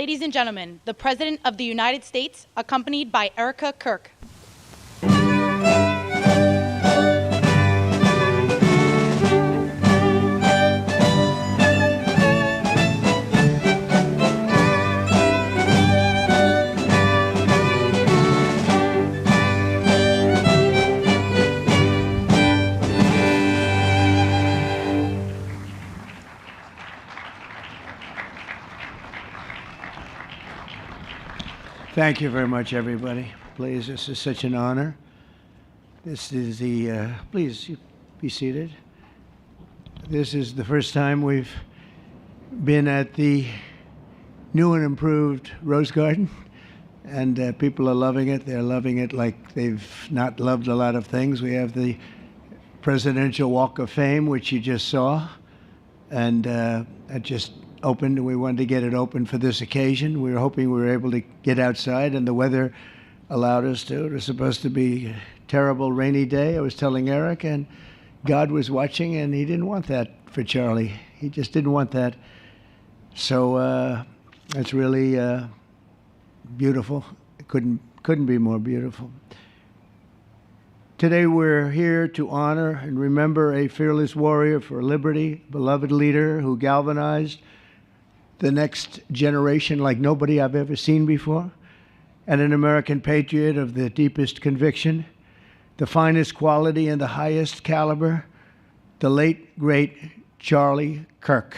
ladies and gentlemen, the President of the United States, accompanied by Charlie Kirk. Thank you very much, everybody. Please, this is such an honor. This is please be seated. This is the first time we've been at the new and improved Rose Garden, and people are loving it. They're loving it like they've not loved a lot of things. We have the Presidential Walk of Fame, which you just saw, and it just opened, and we wanted to get it open for this occasion. We were hoping we were able to get outside, and the weather allowed us to. It was supposed to be a terrible rainy day. I was telling Eric, and God was watching, and he didn't want that for Charlie. He just didn't want that. So it's really beautiful. It couldn't be more beautiful. Today we're here to honor and remember a fearless warrior for liberty, beloved leader who galvanized the next generation like nobody I've ever seen before, and an American patriot of the deepest conviction, the finest quality and the highest caliber, the late, great Charlie Kirk.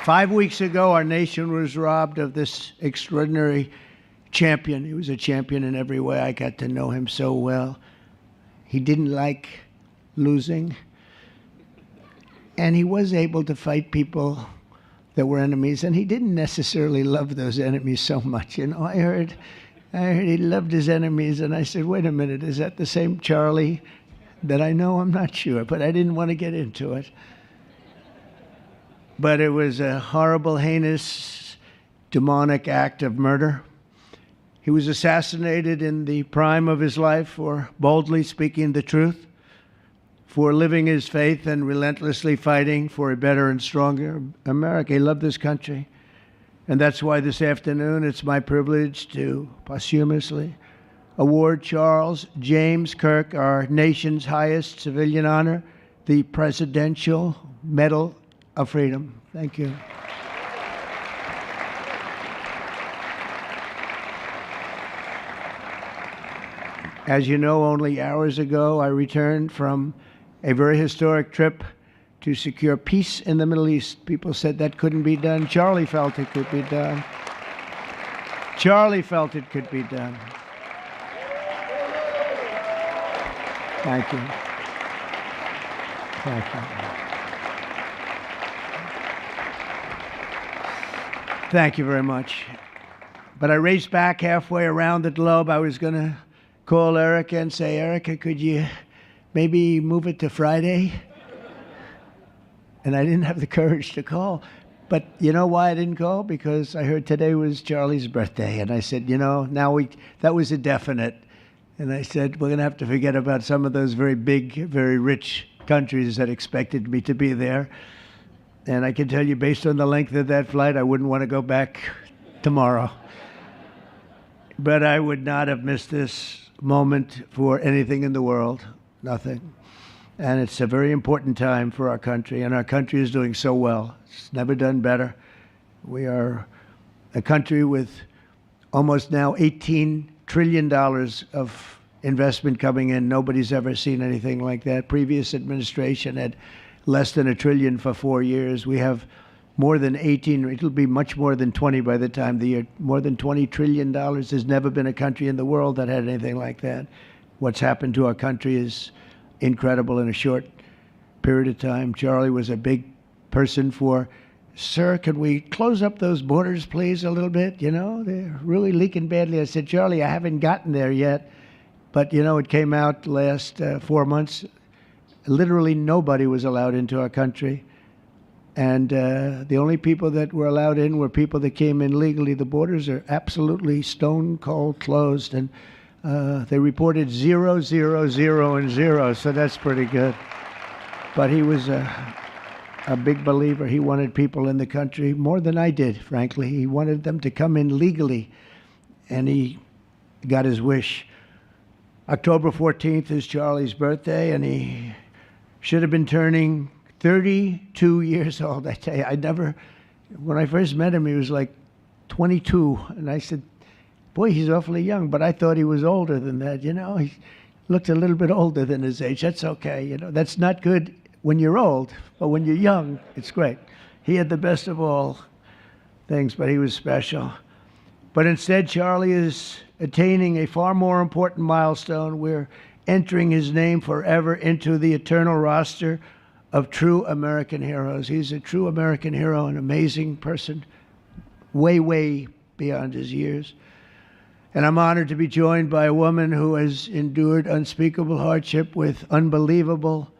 Five weeks ago, our nation was robbed of this extraordinary champion. He was a champion in every way. I got to know him so well. He didn't like losing, and he was able to fight people that were enemies, and he didn't necessarily love those enemies so much. You know, I heard he loved his enemies, and I said, wait a minute, is that the same Charlie that I know? I'm not sure, but I didn't want to get into it. But it was a horrible, heinous, demonic act of murder. He was assassinated in the prime of his life for boldly speaking the truth, for living his faith and relentlessly fighting for a better and stronger America. He loved this country. And that's why this afternoon it's my privilege to posthumously award Charles James Kirk our nation's highest civilian honor, the Presidential Medal of Freedom. Thank you. As you know, only hours ago, I returned from a very historic trip to secure peace in the Middle East. People said that couldn't be done. Charlie felt it could be done. Charlie felt it could be done. Thank you. Thank you. Thank you very much. But I raced back halfway around the globe. I was going to call Erica and say, Erica, could you maybe move it to Friday? And I didn't have the courage to call. But you know why I didn't call? Because I heard today was Charlie's birthday. And I said, you know, that was a definite. And I said, we're going to have to forget about some of those very big, very rich countries that expected me to be there. And I can tell you, based on the length of that flight, I wouldn't want to go back tomorrow. But I would not have missed this moment for anything in the world. Nothing. And it's a very important time for our country, and our country is doing so well. It's never done better. We are a country with almost now $18 trillion of investment coming in. Nobody's ever seen anything like that. Previous administration had less than $1 trillion for 4 years. We have more than 18, it'll be much more than 20 by the time the year, more than $20 trillion. There's never been a country in the world that had anything like that. What's happened to our country is incredible in a short period of time. Charlie was a big person for, sir, could we close up those borders, please, a little bit? You know, they're really leaking badly. I said, Charlie, I haven't gotten there yet. But, you know, it came out last 4 months. Literally nobody was allowed into our country. And the only people that were allowed in were people that came in legally. The borders are absolutely stone cold closed. And they reported 0, 0, 0, and 0. So that's pretty good. but he was a big believer. He wanted people in the country more than I did, frankly. He wanted them to come in legally, and he got his wish. October 14th is Charlie's birthday, and he should have been turning 32 years old. I tell you, when I first met him, he was like 22, and I said, boy, he's awfully young, but I thought he was older than that. He looked a little bit older than his age. That's okay. That's not good when you're old, but when you're young, it's great. He had the best of all things, but he was special. But instead, Charlie is attaining a far more important milestone. We're entering his name forever into the eternal roster of true American heroes. He's a true American hero, an amazing person, way, way beyond his years. And I'm honored to be joined by a woman who has endured unspeakable hardship with unbelievable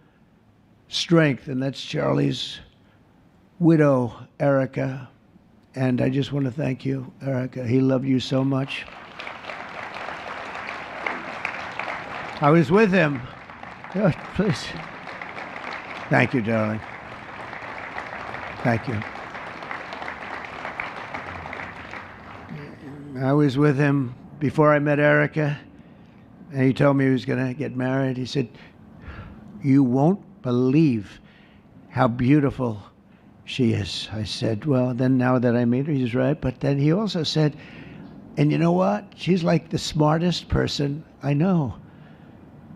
strength, and that's Charlie's widow, Erica. And I just want to thank you, Erica. He loved you so much. I was with him. Oh, please. Thank you, darling. Thank you. I was with him before I met Erica, and he told me he was going to get married. He said, "You won't believe how beautiful she is." I said, well, then now that I meet her, he's right. But then he also said, and you know what? She's like the smartest person I know.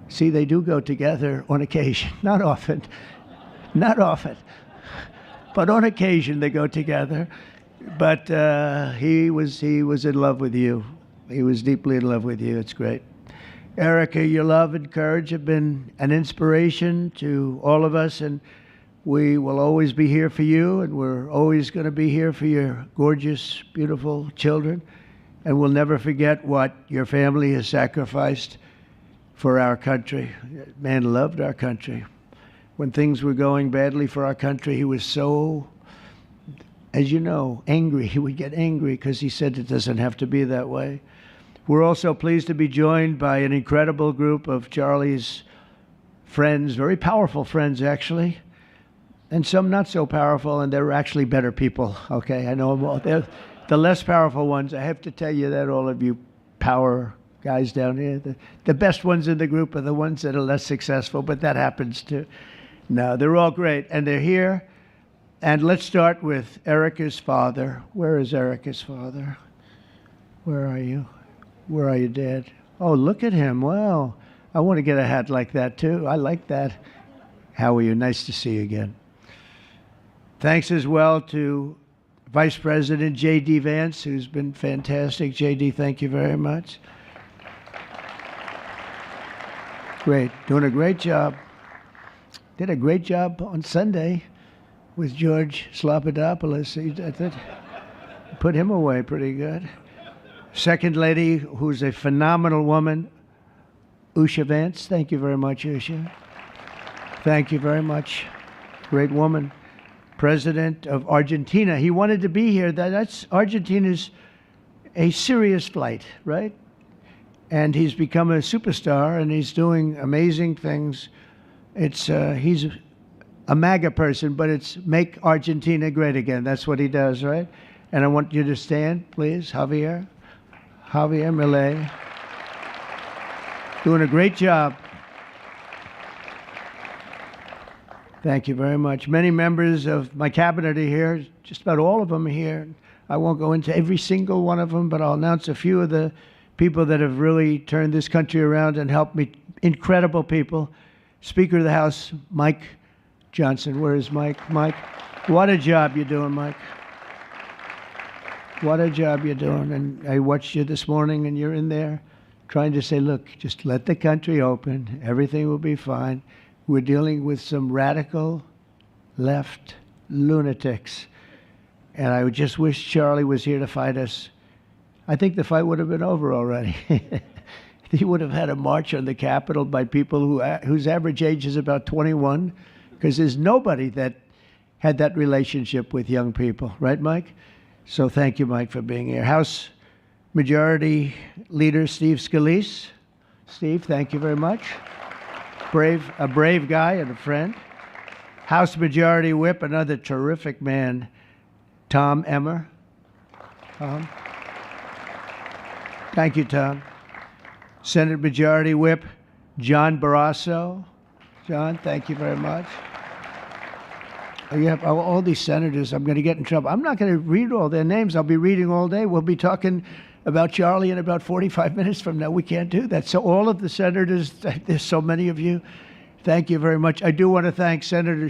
See, they do go together on occasion. Not often. Not often. But on occasion they go together. But he was in love with you. He was deeply in love with you. It's great. Erica, your love and courage have been an inspiration to all of us, and we will always be here for you, and we're always going to be here for your gorgeous, beautiful children, and we'll never forget what your family has sacrificed for our country. Man loved our country. When things were going badly for our country, he was so, as you know, angry. He would get angry because he said it doesn't have to be that way. We're also pleased to be joined by an incredible group of Charlie's friends, very powerful friends, actually, and some not so powerful, and they're actually better people, okay? I know them all. They're the less powerful ones. I have to tell you that, all of you power guys down here. The best ones in the group are the ones that are less successful, but that happens too. No, they're all great, and they're here. And let's start with Erica's father. Where is Erica's father? Where are you? Where are you, Dad? Oh, look at him. Wow. I want to get a hat like that, too. I like that. How are you? Nice to see you again. Thanks as well to Vice President J.D. Vance, who's been fantastic. J.D., thank you very much. Great. Doing a great job. Did a great job on Sunday with George Slopadopoulos. Put him away pretty good. Second lady, who's a phenomenal woman, Usha Vance. Thank you very much, Usha. Thank you very much. Great woman. President of Argentina. He wanted to be here. Argentina's a serious flight, right? And he's become a superstar, and he's doing amazing things. He's a MAGA person, but it's make Argentina great again. That's what he does, right? And I want you to stand, please, Javier Milei. Doing a great job. Thank you very much. Many members of my cabinet are here, just about all of them are here. I won't go into every single one of them, but I'll announce a few of the people that have really turned this country around and helped me. Incredible people. Speaker of the House, Mike Johnson. Where is Mike? Mike, what a job you're doing, Mike. What a job you're doing. And I watched you this morning, and you're in there trying to say, look, just let the country open. Everything will be fine. We're dealing with some radical left lunatics. And I just wish Charlie was here to fight us. I think the fight would have been over already. He would have had a march on the Capitol by people whose average age is about 21, because there's nobody that had that relationship with young people. Right, Mike? So thank you, Mike, for being here. House Majority Leader Steve Scalise. Steve, thank you very much. A brave guy and a friend. House Majority Whip, another terrific man, Tom Emmer. Thank you, Tom. Senate Majority Whip, John Barrasso. John, thank you very much. You have all these senators. I'm going to get in trouble. I'm not going to read all their names. I'll be reading all day. We'll be talking about Charlie in about 45 minutes from now. We can't do that. So all of the senators, there's so many of you, thank you very much. I do want to thank Senator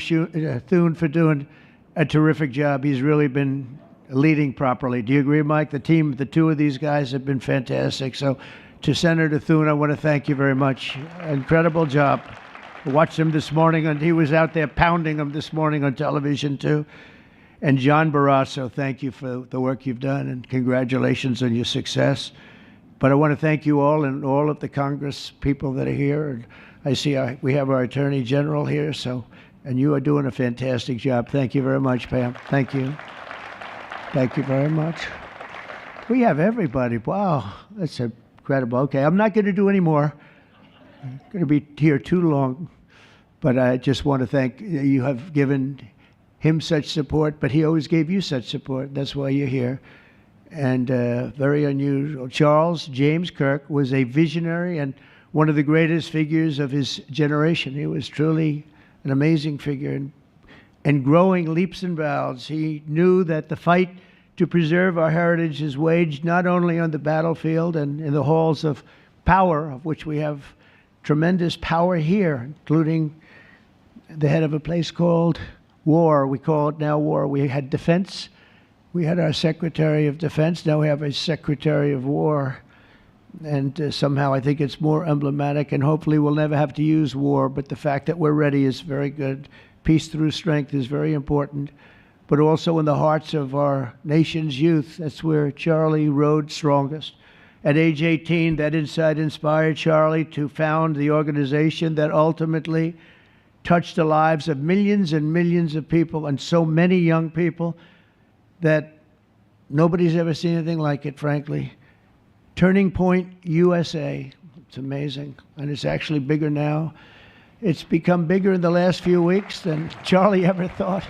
Thune for doing a terrific job. He's really been leading properly. Do you agree, Mike? The team, the two of these guys have been fantastic. So to Senator Thune, I want to thank you very much. Incredible job. I watched him this morning, and he was out there pounding him this morning on television, too. And John Barrasso, thank you for the work you've done, and congratulations on your success. But I want to thank you all and all of the Congress people that are here. And I see we have our Attorney General here, and you are doing a fantastic job. Thank you very much, Pam. Thank you. Thank you very much. We have everybody. Wow, that's incredible. Okay, I'm not going to do any more. I'm going to be here too long, but I just want to thank you. Have given him such support, but he always gave you such support. That's why you're here. And very unusual. Charles James Kirk was a visionary and one of the greatest figures of his generation. He was truly an amazing figure and growing leaps and bounds. He knew that the fight to preserve our heritage is waged not only on the battlefield and in the halls of power, of which we have tremendous power here, including the head of a place called war. We call it now war. We had defense. We had our Secretary of Defense. Now we have a Secretary of War. And somehow I think it's more emblematic, and hopefully we'll never have to use war. But the fact that we're ready is very good. Peace through strength is very important. But also in the hearts of our nation's youth, that's where Charlie rode strongest. At age 18, that insight inspired Charlie to found the organization that ultimately touched the lives of millions and millions of people, and so many young people that nobody's ever seen anything like it, frankly. Turning Point USA. It's amazing, and it's actually bigger now. It's become bigger in the last few weeks than Charlie ever thought.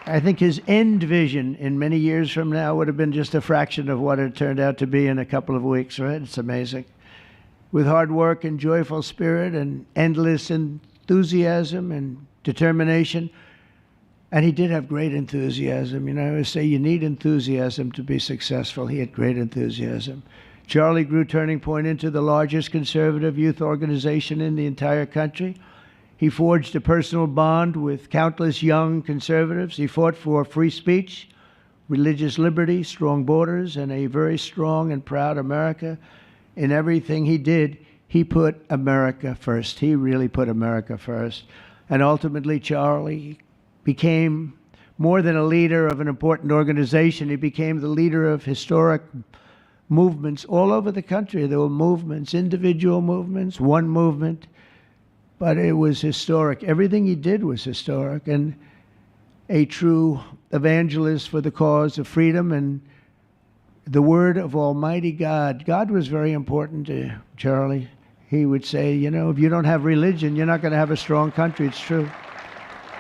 I think his end vision in many years from now would have been just a fraction of what it turned out to be in a couple of weeks, right? It's amazing. With hard work and joyful spirit and endless enthusiasm and determination. And he did have great enthusiasm. You know, I always say you need enthusiasm to be successful. He had great enthusiasm. Charlie grew Turning Point into the largest conservative youth organization in the entire country. He forged a personal bond with countless young conservatives. He fought for free speech, religious liberty, strong borders, and a very strong and proud America. In everything he did, he put America first. He really put America first. And ultimately, Charlie became more than a leader of an important organization. He became the leader of historic movements all over the country. There were movements, individual movements, one movement. But it was historic. Everything he did was historic, and a true evangelist for the cause of freedom and the word of Almighty God. God was very important to Charlie. He would say, you know, if you don't have religion, you're not going to have a strong country. It's true.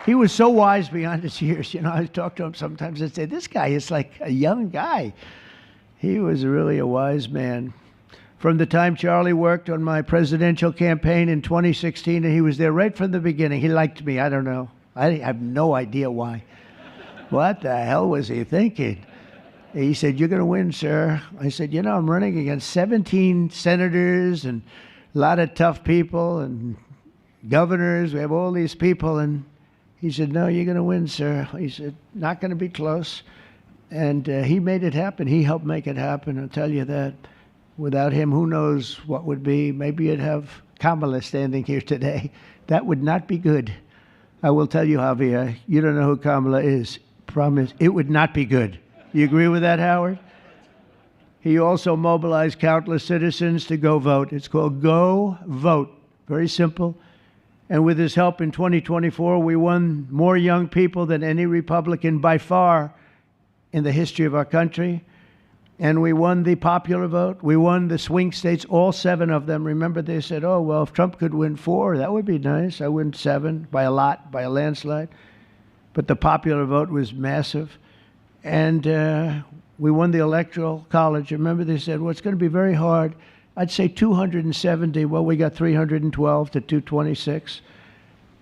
He was so wise beyond his years. You know, I talk to him sometimes and say, this guy is like a young guy. He was really a wise man. From the time Charlie worked on my presidential campaign in 2016, and he was there right from the beginning. He liked me. I don't know. I have no idea why. What the hell was he thinking? He said, you're going to win, sir. I said, you know, I'm running against 17 senators and a lot of tough people and governors. We have all these people. And he said, no, you're going to win, sir. He said, not going to be close. And he made it happen. He helped make it happen. I'll tell you that. Without him, who knows what would be. Maybe you'd have Kamala standing here today. That would not be good. I will tell you, Javier, you don't know who Kamala is. Promise, it would not be good. You agree with that, Howard? He also mobilized countless citizens to go vote. It's called Go Vote. Very simple. And with his help in 2024, we won more young people than any Republican by far in the history of our country. And we won the popular vote. We won the swing states, all 7 of them. Remember, they said, oh, well, if Trump could win 4, that would be nice. I win 7 by a lot, by a landslide. But the popular vote was massive. And we won the Electoral College. Remember, they said, well, it's going to be very hard. I'd say 270. Well, we got 312 to 226.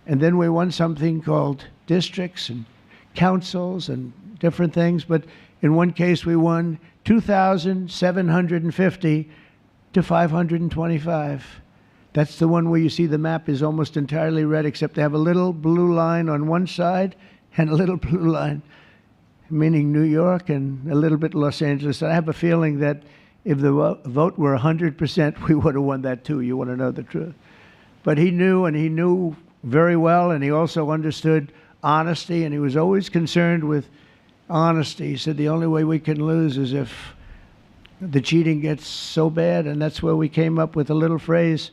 And then we won something called districts and councils and different things. But in one case, we won 2,750 to 525. That's the one where you see the map is almost entirely red, except they have a little blue line on one side and a little blue line, meaning New York and a little bit Los Angeles. I have a feeling that if the vote were 100%, we would have won that too. You want to know the truth. But he knew, and he knew very well, and he also understood honesty, and he was always concerned with honesty. He said the only way we can lose is if the cheating gets so bad, and that's where we came up with a little phrase,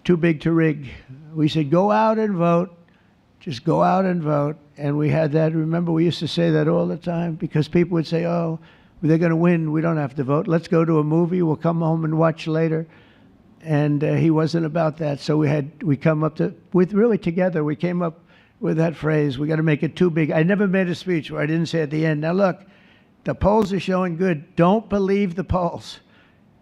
too big to rig. We said, go out and vote. Just go out and vote. And we had that. Remember, we used to say that all the time because people would say, oh, they're going to win. We don't have to vote. Let's go to a movie. We'll come home and watch later. And he wasn't about that. So we come up to, really together, we came up with that phrase, we got to make it too big. I never made a speech where I didn't say at the end, now look, the polls are showing good. Don't believe the polls.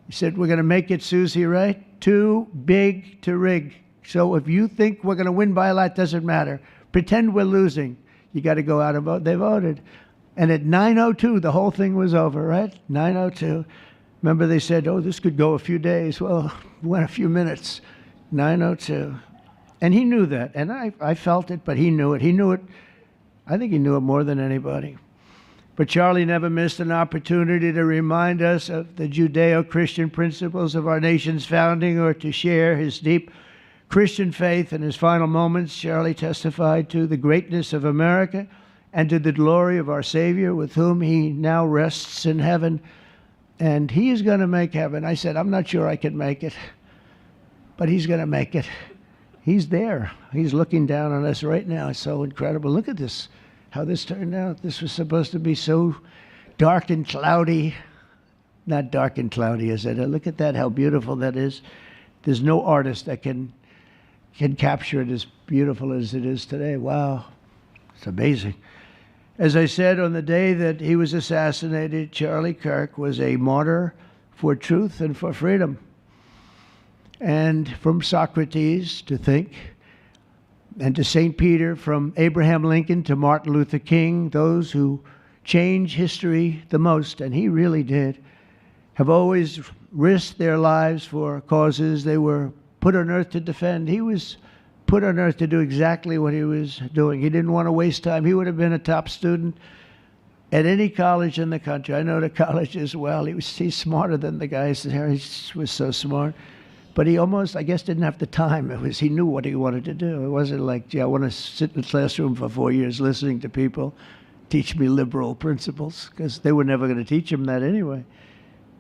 He said, we're going to make it, Susie, right? Too big to rig. So if you think we're going to win by a lot, doesn't matter. Pretend we're losing. You got to go out and vote. They voted. And at 9:02, the whole thing was over, right? 9:02. Remember they said, oh, this could go a few days. Well, it went a few minutes. 9:02. And he knew that. And I felt it, but he knew it. He knew it. I think he knew it more than anybody. But Charlie never missed an opportunity to remind us of the Judeo-Christian principles of our nation's founding or to share his deep Christian faith. In his final moments, Charlie testified to the greatness of America and to the glory of our Savior, with whom he now rests in heaven. And he is going to make heaven. I said, I'm not sure I can make it, but he's going to make it. He's there. He's looking down on us right now. It's so incredible. Look at this, how this turned out. This was supposed to be so dark and cloudy. Not dark and cloudy, is it? Look at that, how beautiful that is. There's no artist that can capture it as beautiful as it is today. Wow, it's amazing. As I said, on the day that he was assassinated, Charlie Kirk was a martyr for truth and for freedom. And from Socrates to think, and to St. Peter, from Abraham Lincoln to Martin Luther King, those who change history the most, and he really did, have always risked their lives for causes they were put on earth to defend. He was put on earth to do exactly what he was doing. He didn't want to waste time. He would have been a top student at any college in the country. I know the college as well. He's smarter than the guys there. He was so smart. But he almost, I guess, didn't have the time. He knew what he wanted to do. It wasn't like, gee, I want to sit in the classroom for 4 years listening to people teach me liberal principles, because they were never going to teach him that anyway.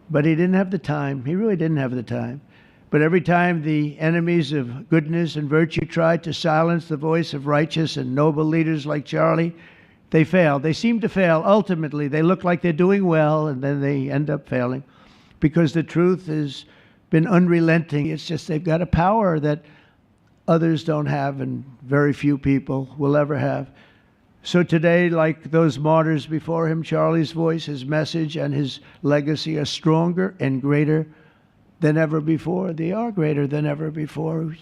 But he didn't have the time. He really didn't have the time. But every time the enemies of goodness and virtue tried to silence the voice of righteous and noble leaders like Charlie, they failed. They seem to fail. Ultimately, they look like they're doing well, and then they end up failing, because the truth has been unrelenting. It's just they've got a power that others don't have, and very few people will ever have. So today, like those martyrs before him, Charlie's voice, his message, and his legacy are stronger and greater than ever before. They are greater than ever before.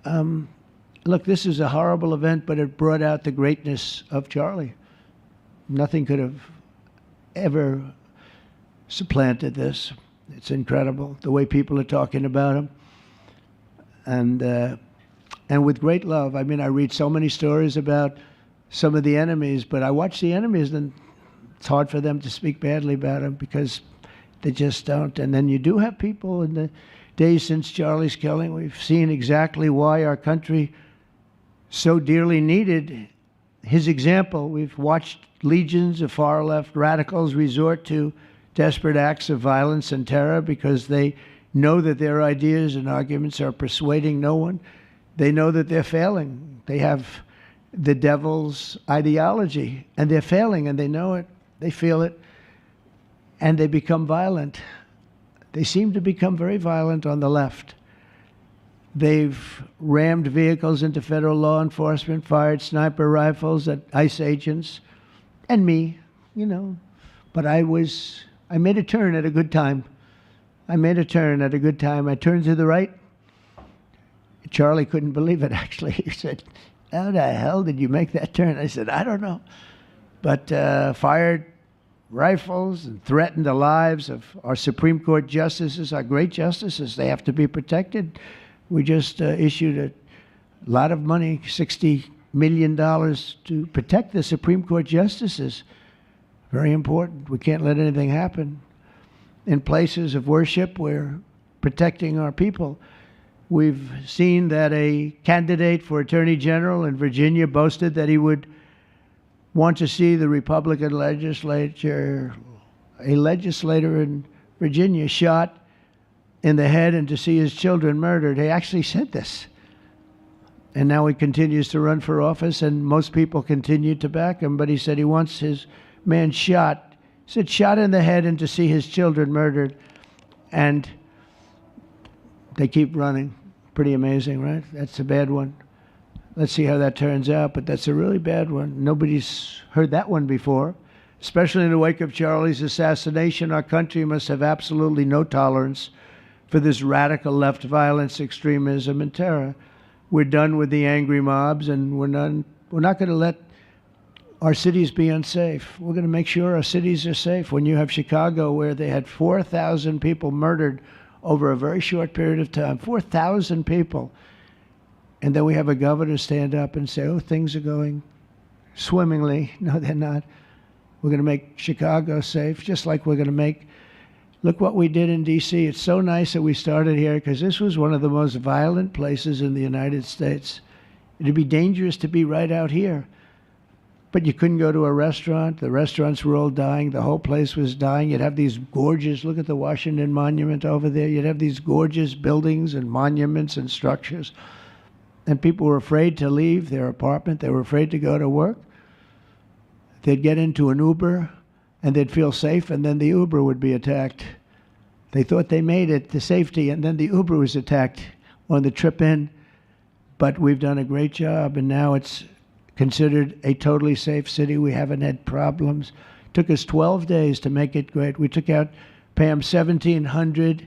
Look, this is a horrible event, but it brought out the greatness of Charlie. Nothing could have ever supplanted this. It's incredible, the way people are talking about him. And with great love. I mean, I read so many stories about some of the enemies, but I watch the enemies, and it's hard for them to speak badly about him because they just don't. And then you do have people in the days since Charlie's killing. We've seen exactly why our country so dearly needed his example. We've watched legions of far-left radicals resort to desperate acts of violence and terror because they know that their ideas and arguments are persuading no one. They know that they're failing. They have the devil's ideology, and they're failing, and they know it. They feel it. and they become violent. They seem to become very violent on the left. They've rammed vehicles into federal law enforcement, fired sniper rifles at ICE agents, and me, you know. But I made a turn at a good time. I turned to the right. Charlie couldn't believe it, actually. He said, "How the hell did you make that turn?" I said, "I don't know." But fired rifles and threatened the lives of our Supreme Court justices, our great justices. They have to be protected. We just issued a lot of money, $60 million, to protect the Supreme Court justices. Very important. We can't let anything happen. In places of worship, we're protecting our people. We've seen that a candidate for Attorney General in Virginia boasted that he would want to see the Republican legislature, a legislator in Virginia, shot in the head and to see his children murdered. He actually said this. And now he continues to run for office, and most people continue to back him, but he said he wants his man shot. He said shot in the head and to see his children murdered. And they keep running. Pretty amazing, right? That's a bad one. Let's see how that turns out, but that's a really bad one. Nobody's heard that one before. Especially in the wake of Charlie's assassination, our country must have absolutely no tolerance for this radical left violence, extremism, and terror. We're done with the angry mobs, and we're not going to let our cities be unsafe. We're going to make sure our cities are safe. When you have Chicago, where they had 4,000 people murdered over a very short period of time, 4,000 people, and then we have a governor stand up and say, "Oh, things are going swimmingly." No, they're not. We're going to make Chicago safe, just like we're going to make. Look what we did in D.C. It's so nice that we started here, because this was one of the most violent places in the United States. It'd be dangerous to be right out here. But you couldn't go to a restaurant. The restaurants were all dying. The whole place was dying. You'd have these gorgeous, look at the Washington Monument over there. You'd have these gorgeous buildings and monuments and structures. And people were afraid to leave their apartment. They were afraid to go to work. They'd get into an Uber and they'd feel safe, and then the Uber would be attacked. They thought they made it to safety, and then the Uber was attacked on the trip in. But we've done a great job, and now it's considered a totally safe city. We haven't had problems. It took us 12 days to make it great. We took out, Pam, 1,700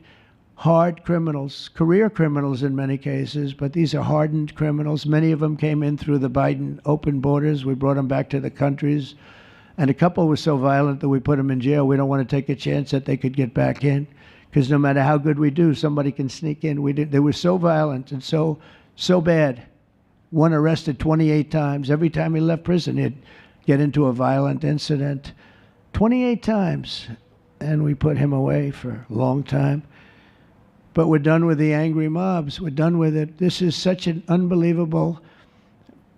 hard criminals, career criminals in many cases, but these are hardened criminals. Many of them came in through the Biden open borders. We brought them back to the countries. And a couple were so violent that we put them in jail. We don't want to take a chance that they could get back in, because no matter how good we do, somebody can sneak in. They were so violent and so bad. One arrested 28 times. Every time he left prison, he'd get into a violent incident. 28 times. And we put him away for a long time. But we're done with the angry mobs. We're done with it. This is such an unbelievable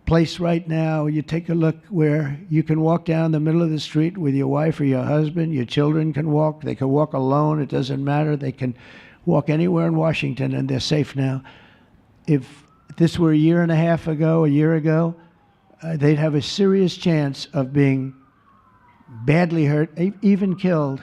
place right now. You take a look where you can walk down the middle of the street with your wife or your husband. Your children can walk. They can walk alone. It doesn't matter. They can walk anywhere in Washington, and they're safe now. If this were a year ago, they'd have a serious chance of being badly hurt, even killed.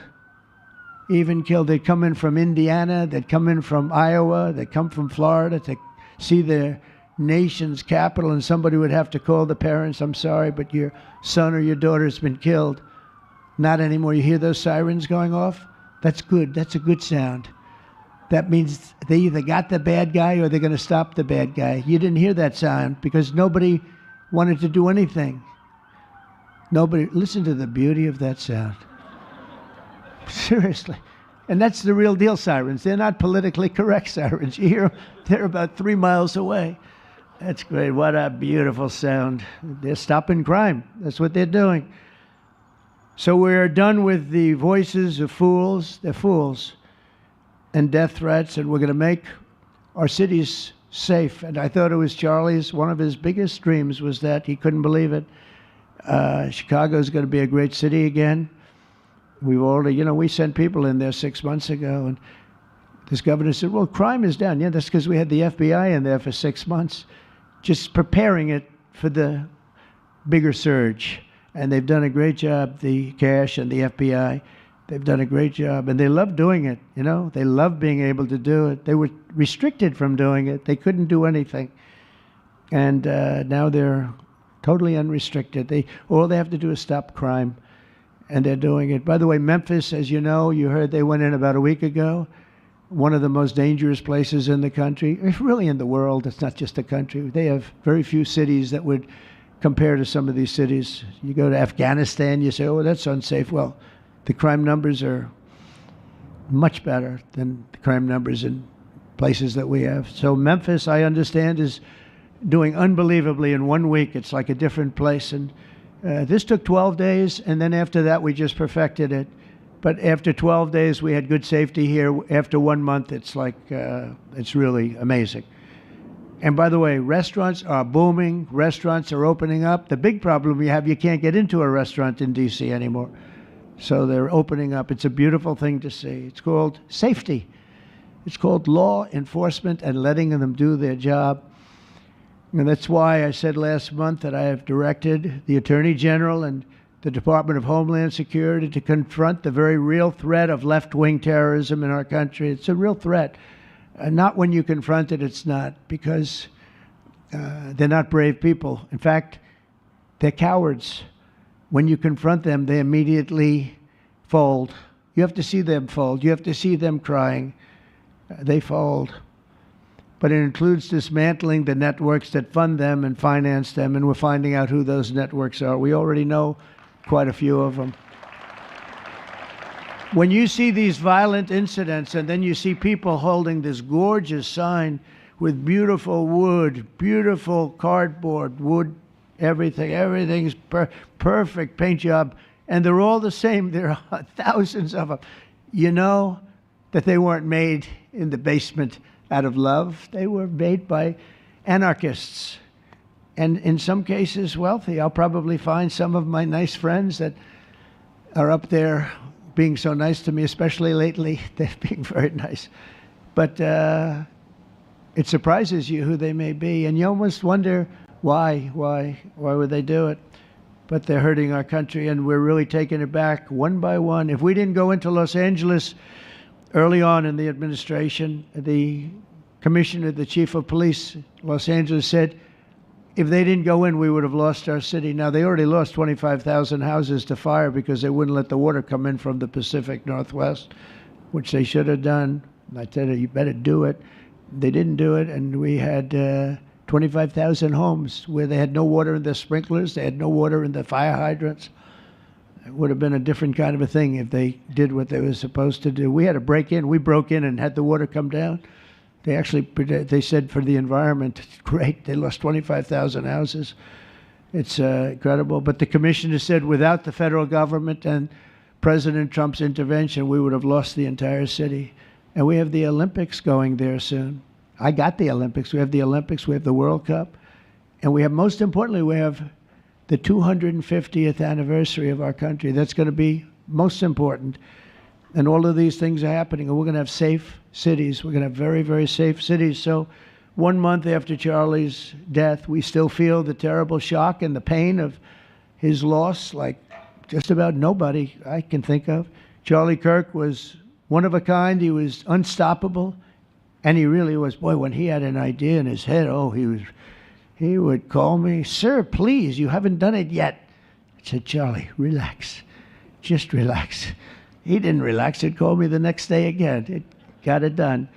They'd come in from Indiana, they'd come in from Iowa, they'd come from Florida to see their nation's capital, and somebody would have to call the parents, "I'm sorry, but your son or your daughter's been killed." Not anymore. You hear those sirens going off? That's good. That's a good sound. That means they either got the bad guy or they're going to stop the bad guy. You didn't hear that sound because nobody wanted to do anything. Nobody. Listen to the beauty of that sound. Seriously. And that's the real deal sirens. They're not politically correct sirens. You hear them, they're about 3 miles away. That's great. What a beautiful sound. They're stopping crime. That's what they're doing. So we're done with the voices of fools. They're fools. And death threats, and we're going to make our cities safe. And I thought it was Charlie's, one of his biggest dreams was that he couldn't believe it. Chicago's going to be a great city again. We've already, we sent people in there 6 months ago, and this governor said, "Well, crime is down." Yeah, that's because we had the FBI in there for 6 months, just preparing it for the bigger surge. And they've done a great job, the cash and the FBI. They've done a great job, and they love doing it, you know. They love being able to do it. They were restricted from doing it. They couldn't do anything. And now they're totally unrestricted. All they have to do is stop crime, and they're doing it. By the way, Memphis, as you know, you heard they went in about a week ago, one of the most dangerous places in the country, really in the world. It's not just the country. They have very few cities that would compare to some of these cities. You go to Afghanistan, you say, oh, that's unsafe. Well, the crime numbers are much better than the crime numbers in places that we have. So Memphis, I understand, is doing unbelievably in 1 week. It's like a different place. And this took 12 days, and then after that, we just perfected it. But after 12 days, we had good safety here. After 1 month, it's like, it's really amazing. And by the way, restaurants are booming. Restaurants are opening up. The big problem we have, you can't get into a restaurant in D.C. anymore. So they're opening up. It's a beautiful thing to see. It's called safety. It's called law enforcement and letting them do their job. And that's why I said last month that I have directed the Attorney General and the Department of Homeland Security to confront the very real threat of left-wing terrorism in our country. It's a real threat. Not when you confront it, it's not, because they're not brave people. In fact, they're cowards. When you confront them, they immediately fold. You have to see them fold. You have to see them crying. They fold. But it includes dismantling the networks that fund them and finance them, and we're finding out who those networks are. We already know quite a few of them. When you see these violent incidents and then you see people holding this gorgeous sign with beautiful wood, beautiful cardboard, wood, everything's perfect paint job, and they're all the same. There are thousands of them. You know that they weren't made in the basement out of love. They were made by anarchists, and in some cases wealthy. I'll probably find some of my nice friends that are up there being so nice to me, especially lately. They're being very nice. But it surprises you who they may be, and you almost wonder why would they do it? But they're hurting our country, and we're really taking it back one by one. If we didn't go into Los Angeles early on in the administration, the commissioner, the chief of police, Los Angeles, said if they didn't go in, we would have lost our city. Now, they already lost 25,000 houses to fire because they wouldn't let the water come in from the Pacific Northwest, which they should have done. I said, you better do it. They didn't do it, and we had 25,000 homes where they had no water in their sprinklers, they had no water in the fire hydrants. It would have been a different kind of a thing if they did what they were supposed to do. We had to break in. We broke in and had the water come down. They said for the environment, great, they lost 25,000 houses. It's incredible. But the commissioner said without the federal government and President Trump's intervention, we would have lost the entire city. And we have the Olympics going there soon. I got the Olympics. We have the Olympics. We have the World Cup. And we have, most importantly, we have the 250th anniversary of our country. That's going to be most important. And all of these things are happening. And we're going to have safe cities. We're going to have very, very safe cities. So 1 month after Charlie's death, we still feel the terrible shock and the pain of his loss, like just about nobody I can think of. Charlie Kirk was one of a kind. He was unstoppable. And he really was. Boy, when he had an idea in his head, he would call me, sir, please, you haven't done it yet. I said, Charlie, relax. Just relax. He didn't relax. He'd call me the next day again. It got it done.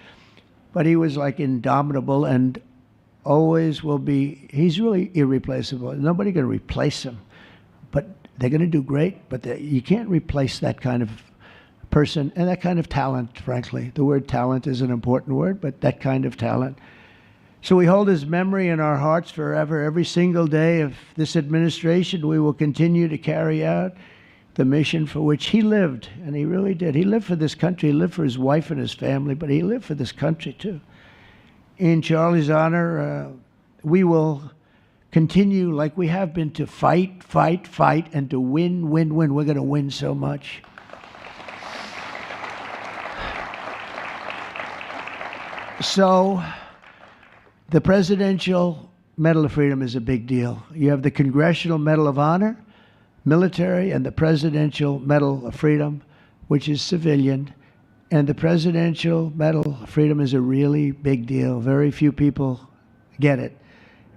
But he was like indomitable and always will be. He's really irreplaceable. Nobody can replace him. But they're going to do great. But you can't replace that kind of person and that kind of talent, frankly. The word talent is an important word, but that kind of talent. So we hold his memory in our hearts forever. Every single day of this administration, we will continue to carry out the mission for which he lived, and he really did. He lived for this country. He lived for his wife and his family, but he lived for this country, too. In Charlie's honor, we will continue like we have been to fight, fight, fight, and to win, win, win. We're going to win so much. So the Presidential Medal of Freedom is a big deal. You have the Congressional Medal of Honor, military, and the Presidential Medal of Freedom. which is civilian. And the Presidential Medal of Freedom is a really big deal. Very few people get it.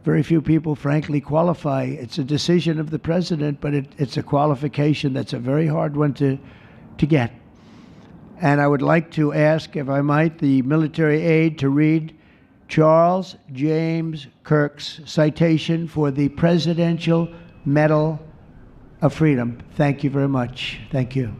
Very few people, frankly, qualify. It's a decision of the president, but it's a qualification that's a very hard one to get. And I would like to ask, if I might, the military aide to read Charles James Kirk's citation for the Presidential Medal of Freedom. Thank you very much. Thank you.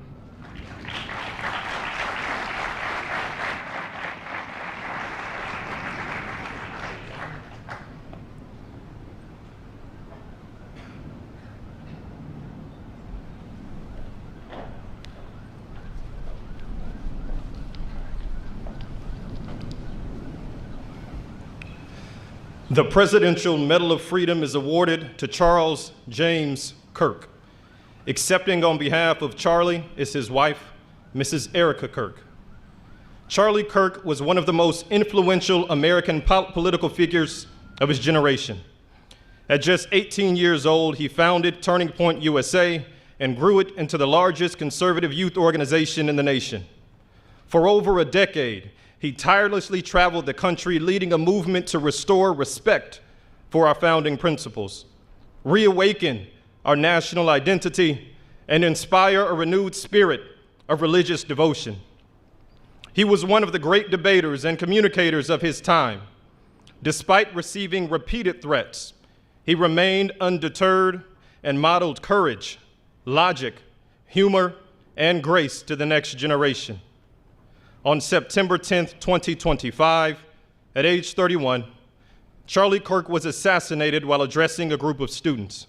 The Presidential Medal of Freedom is awarded to Charles James Kirk. Accepting on behalf of Charlie is his wife, Mrs. Erica Kirk. Charlie Kirk was one of the most influential American political figures of his generation. At just 18 years old, he founded Turning Point USA and grew it into the largest conservative youth organization in the nation. For over a decade, he tirelessly traveled the country, leading a movement to restore respect for our founding principles, reawaken our national identity, and inspire a renewed spirit of religious devotion. He was one of the great debaters and communicators of his time. Despite receiving repeated threats, he remained undeterred and modeled courage, logic, humor, and grace to the next generation. On September 10th, 2025, at age 31, Charlie Kirk was assassinated while addressing a group of students.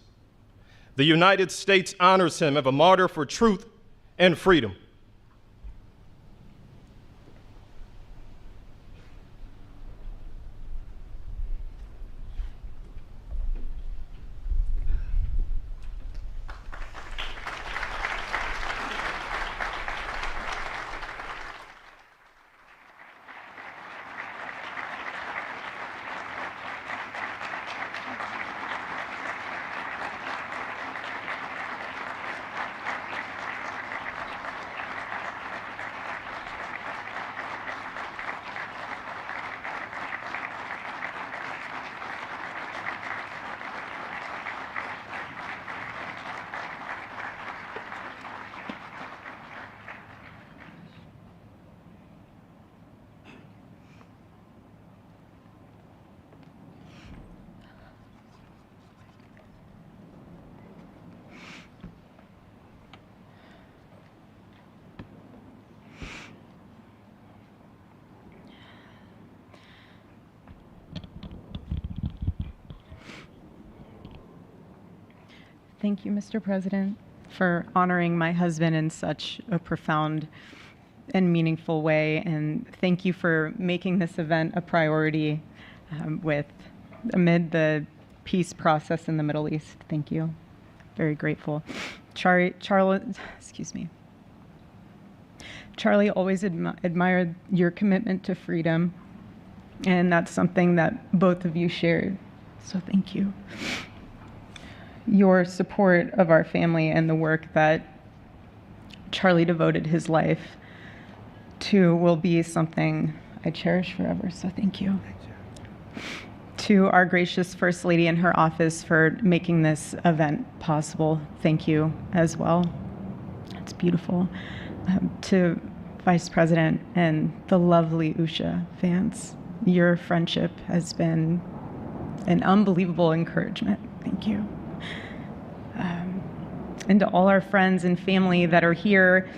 The United States honors him as a martyr for truth and freedom. Thank you, Mr. President, for honoring my husband in such a profound and meaningful way. And thank you for making this event a priority amid the peace process in the Middle East. Thank you. Very grateful. Charlie always admired your commitment to freedom, and that's something that both of you shared. So thank you. Your support of our family and the work that Charlie devoted his life to will be something I cherish forever, so thank you. To our gracious First Lady in her office for making this event possible, thank you as well. It's beautiful. To Vice President and the lovely Usha fans, your friendship has been an unbelievable encouragement. Thank you. And to all our friends and family that are here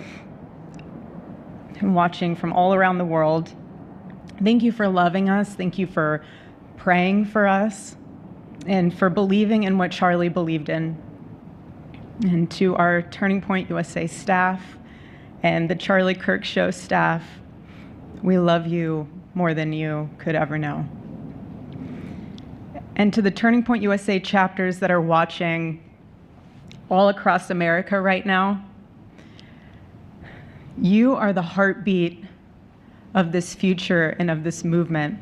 and watching from all around the world, thank you for loving us. Thank you for praying for us and for believing in what Charlie believed in. And to our Turning Point USA staff and the Charlie Kirk Show staff, we love you more than you could ever know. And to the Turning Point USA chapters that are watching all across America right now, you are the heartbeat of this future and of this movement.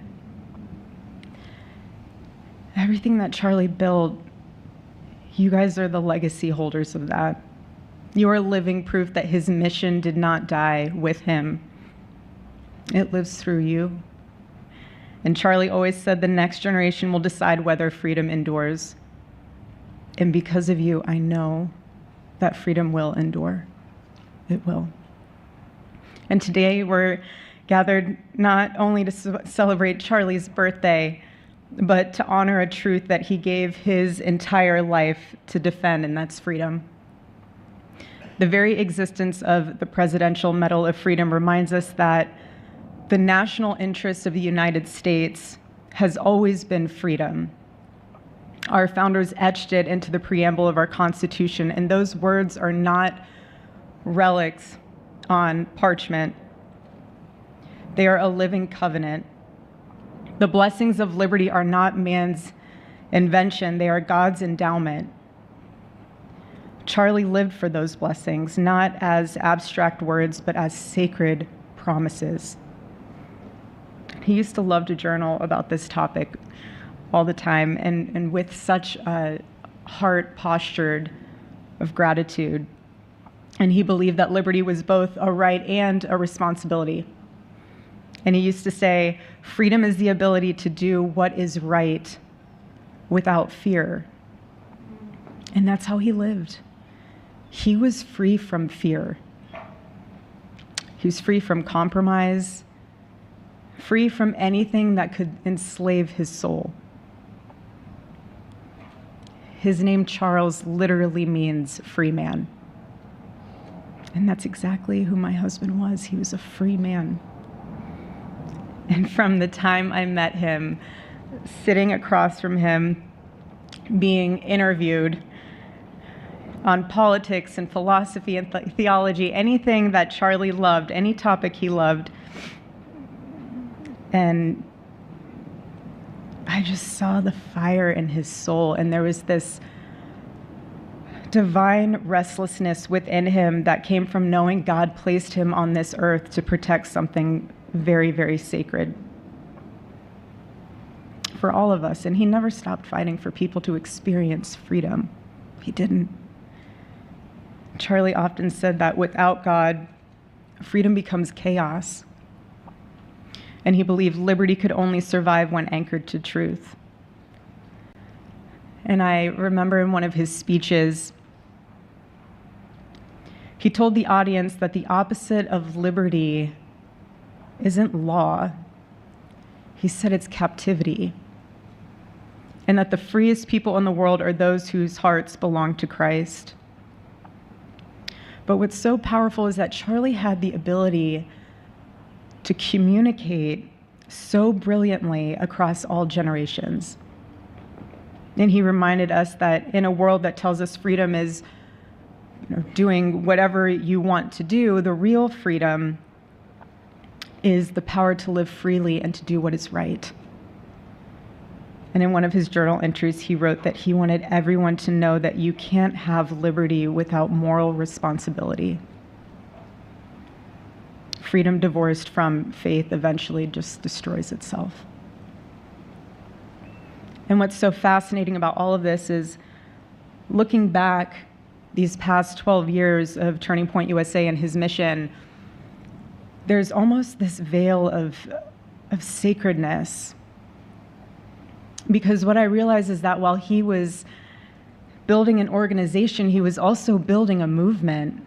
Everything that Charlie built, you guys are the legacy holders of that. You are living proof that his mission did not die with him. It lives through you. And Charlie always said the next generation will decide whether freedom endures. And because of you, I know that freedom will endure. It will. And today we're gathered not only to celebrate Charlie's birthday, but to honor a truth that he gave his entire life to defend, and that's freedom. The very existence of the Presidential Medal of Freedom reminds us that the national interest of the United States has always been freedom. Our founders etched it into the preamble of our Constitution, and those words are not relics on parchment. They are a living covenant. The blessings of liberty are not man's invention, they are God's endowment. Charlie lived for those blessings, not as abstract words, but as sacred promises. He used to love to journal about this topic all the time, and with such a heart postured of gratitude. And he believed that liberty was both a right and a responsibility. And he used to say, freedom is the ability to do what is right without fear. And that's how he lived. He was free from fear. He was free from compromise, free from anything that could enslave his soul. His name, Charles, literally means free man. And that's exactly who my husband was. He was a free man. And from the time I met him, sitting across from him, being interviewed on politics and philosophy and theology, anything that Charlie loved, any topic he loved, and I just saw the fire in his soul, and there was this divine restlessness within him that came from knowing God placed him on this earth to protect something very, very sacred for all of us. And he never stopped fighting for people to experience freedom. He didn't. Charlie often said that without God, freedom becomes chaos. And he believed liberty could only survive when anchored to truth. And I remember in one of his speeches, he told the audience that the opposite of liberty isn't law. He said it's captivity. And that the freest people in the world are those whose hearts belong to Christ. But what's so powerful is that Charlie had the ability to communicate so brilliantly across all generations. And he reminded us that in a world that tells us freedom is doing whatever you want to do, the real freedom is the power to live freely and to do what is right. And in one of his journal entries, he wrote that he wanted everyone to know that you can't have liberty without moral responsibility. Freedom divorced from faith eventually just destroys itself. And what's so fascinating about all of this is looking back these past 12 years of Turning Point USA and his mission, there's almost this veil of sacredness. Because what I realize is that while he was building an organization, he was also building a movement.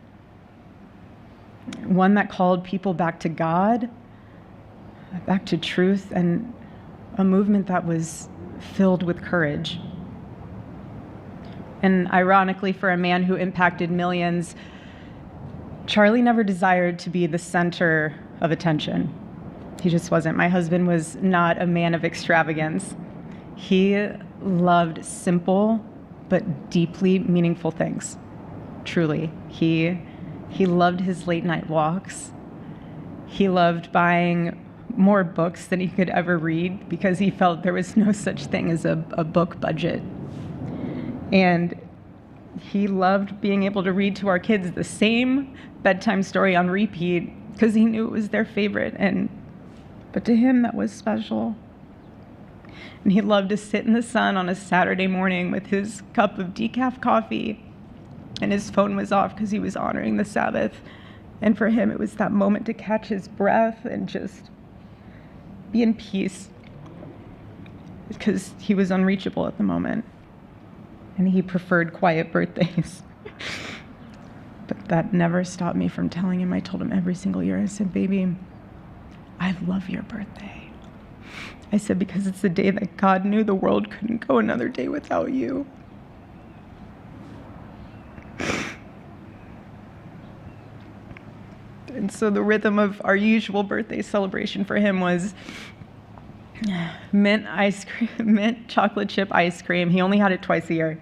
One that called people back to God, back to truth, and a movement that was filled with courage. And ironically, for a man who impacted millions, Charlie never desired to be the center of attention. He just wasn't. My husband was not a man of extravagance. He loved simple but deeply meaningful things. Truly. He loved his late night walks. He loved buying more books than he could ever read because he felt there was no such thing as a book budget. And he loved being able to read to our kids the same bedtime story on repeat because he knew it was their favorite. But to him, that was special. And he loved to sit in the sun on a Saturday morning with his cup of decaf coffee and his phone was off because he was honoring the Sabbath. And for him, it was that moment to catch his breath and just be in peace, because he was unreachable at the moment, and he preferred quiet birthdays. But that never stopped me from telling him. I told him every single year, I said, baby, I love your birthday. I said, because it's the day that God knew the world couldn't go another day without you. And so the rhythm of our usual birthday celebration for him was mint ice cream, mint chocolate chip ice cream. He only had it twice a year,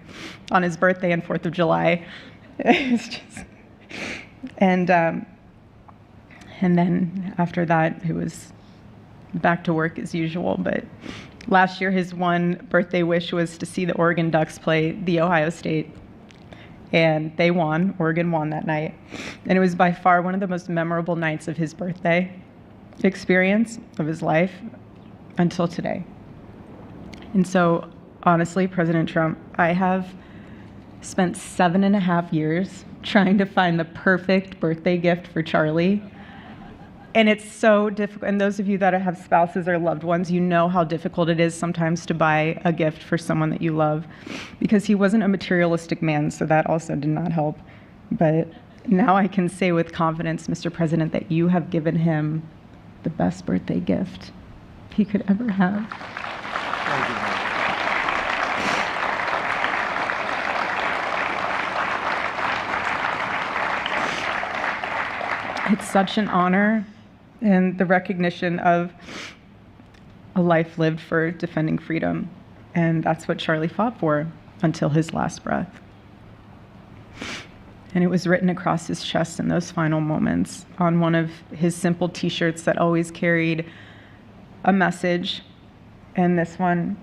on his birthday and 4th of July. It's just, and then after that, it was back to work as usual. But last year, his one birthday wish was to see the Oregon Ducks play the Ohio State. And they won. Oregon won that night. And it was by far one of the most memorable nights of his birthday experience of his life until today. And so, honestly, President Trump, I have spent 7.5 years trying to find the perfect birthday gift for Charlie. And it's so difficult. And those of you that have spouses or loved ones, you know how difficult it is sometimes to buy a gift for someone that you love, because he wasn't a materialistic man, so that also did not help. But now I can say with confidence, Mr. President, that you have given him the best birthday gift he could ever have. Thank you. It's such an honor, and the recognition of a life lived for defending freedom. And that's what Charlie fought for until his last breath. And it was written across his chest in those final moments on one of his simple t-shirts that always carried a message, and this one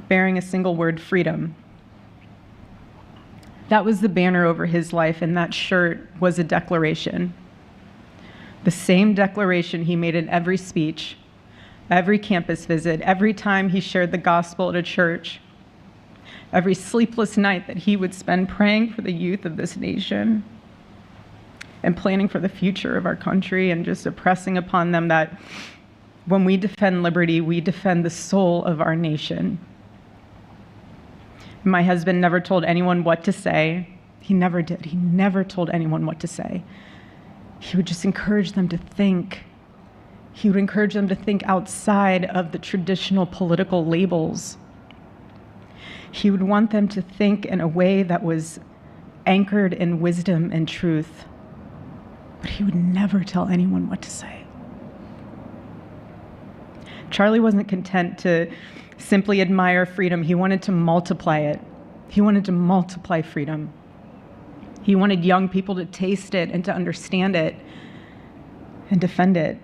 bearing a single word, freedom. That was the banner over his life, and that shirt was a declaration. The same declaration he made in every speech, every campus visit, every time he shared the gospel at a church, every sleepless night that he would spend praying for the youth of this nation and planning for the future of our country, and just impressing upon them that when we defend liberty, we defend the soul of our nation. My husband never told anyone what to say. He never did. He never told anyone what to say. He would just encourage them to think. He would encourage them to think outside of the traditional political labels. He would want them to think in a way that was anchored in wisdom and truth. But he would never tell anyone what to say. Charlie wasn't content to simply admire freedom. He wanted to multiply it. He wanted to multiply freedom. He wanted young people to taste it and to understand it and defend it.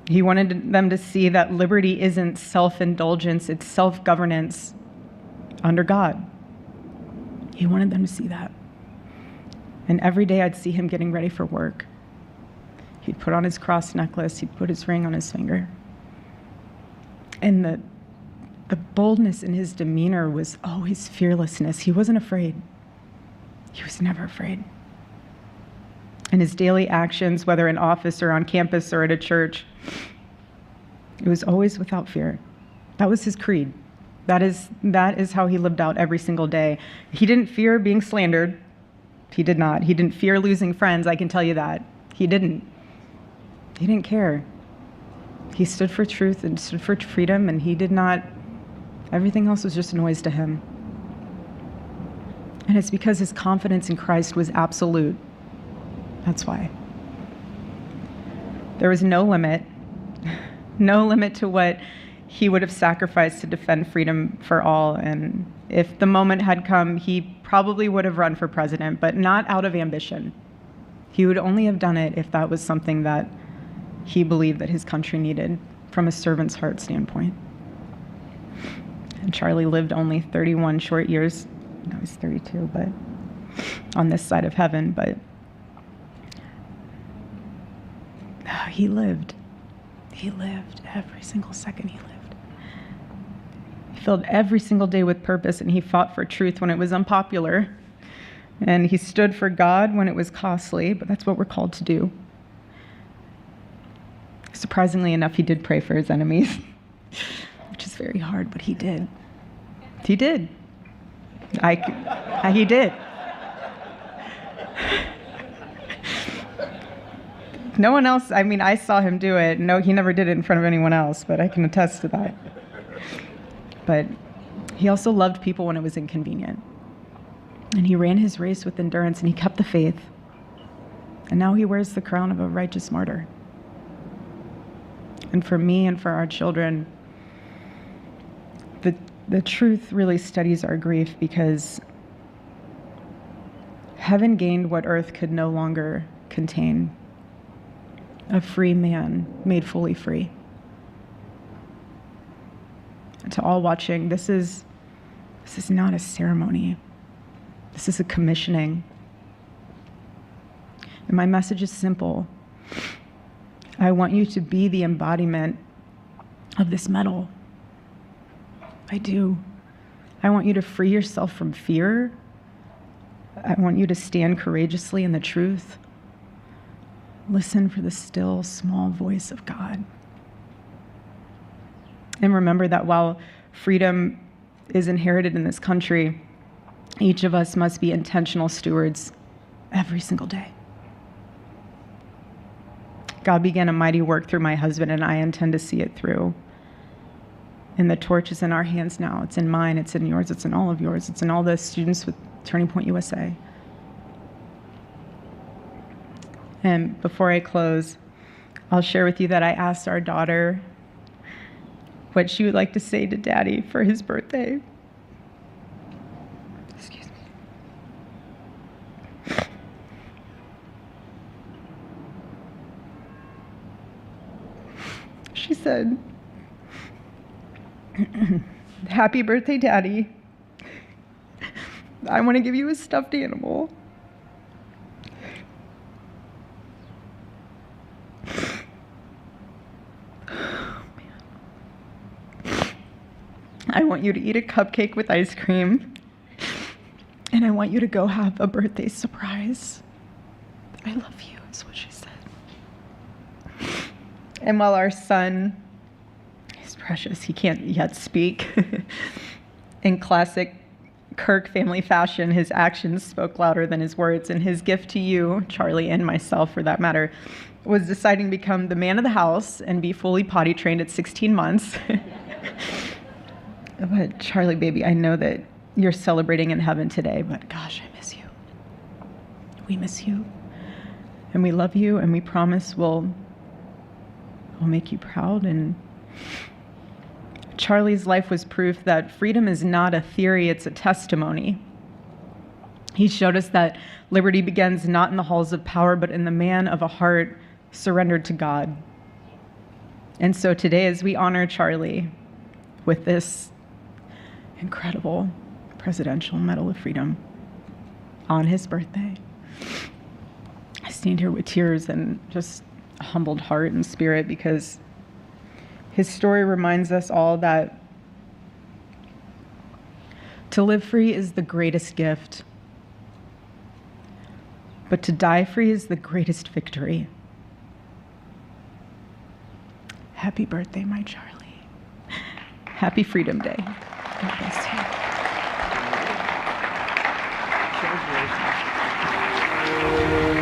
He wanted them to see that liberty isn't self-indulgence, it's self-governance under God. He wanted them to see that. And every day I'd see him getting ready for work. He'd put on his cross necklace, he'd put his ring on his finger. And the boldness in his demeanor was always fearlessness. He wasn't afraid. He was never afraid. In his daily actions, whether in office or on campus or at a church, it was always without fear. That was his creed. That is how he lived out every single day. He didn't fear being slandered. He did not. He didn't fear losing friends, I can tell you that. He didn't. He didn't care. He stood for truth and stood for freedom, and he did not, everything else was just noise to him. And it's because his confidence in Christ was absolute. That's why. There was no limit to what he would have sacrificed to defend freedom for all. And if the moment had come, he probably would have run for president, but not out of ambition. He would only have done it if that was something that he believed that his country needed from a servant's heart standpoint. And Charlie lived only 31 short years. No, he's 32, but on this side of heaven, but he lived. He lived every single second he lived. He filled every single day with purpose, and he fought for truth when it was unpopular. And he stood for God when it was costly, but that's what we're called to do. Surprisingly enough, he did pray for his enemies, which is very hard, but he did. He did. He did. No one else, I mean, I saw him do it. No, he never did it in front of anyone else, but I can attest to that. But he also loved people when it was inconvenient. And he ran his race with endurance, and he kept the faith. And now he wears the crown of a righteous martyr. And for me and for our children, the truth really steadies our grief, because heaven gained what earth could no longer contain: a free man made fully free. And to all watching, this is not a ceremony. This is a commissioning. And my message is simple. I want you to be the embodiment of this medal. I do. I want you to free yourself from fear. I want you to stand courageously in the truth. Listen for the still, small voice of God. And remember that while freedom is inherited in this country, each of us must be intentional stewards every single day. God began a mighty work through my husband, and I intend to see it through. And the torch is in our hands now. It's in mine, it's in yours, it's in all of yours, it's in all the students with Turning Point USA. And before I close, I'll share with you that I asked our daughter what she would like to say to Daddy for his birthday. Excuse me. She said, "Happy birthday, Daddy. I want to give you a stuffed animal. I want you to eat a cupcake with ice cream, and I want you to go have a birthday surprise. I love you," is what she said. And while our son is precious, he can't yet speak, in classic Kirk family fashion, his actions spoke louder than his words, and his gift to you, Charlie, and myself for that matter, was deciding to become the man of the house and be fully potty trained at 16 months. But Charlie, baby, I know that you're celebrating in heaven today, but gosh, I miss you. We miss you. And we love you, and we promise we'll make you proud. And Charlie's life was proof that freedom is not a theory, it's a testimony. He showed us that liberty begins not in the halls of power, but in the man of a heart surrendered to God. And so today, as we honor Charlie with this incredible Presidential Medal of Freedom on his birthday, I stand here with tears and just a humbled heart and spirit, because his story reminds us all that to live free is the greatest gift, but to die free is the greatest victory. Happy birthday, my Charlie. Happy Freedom Day. God bless you.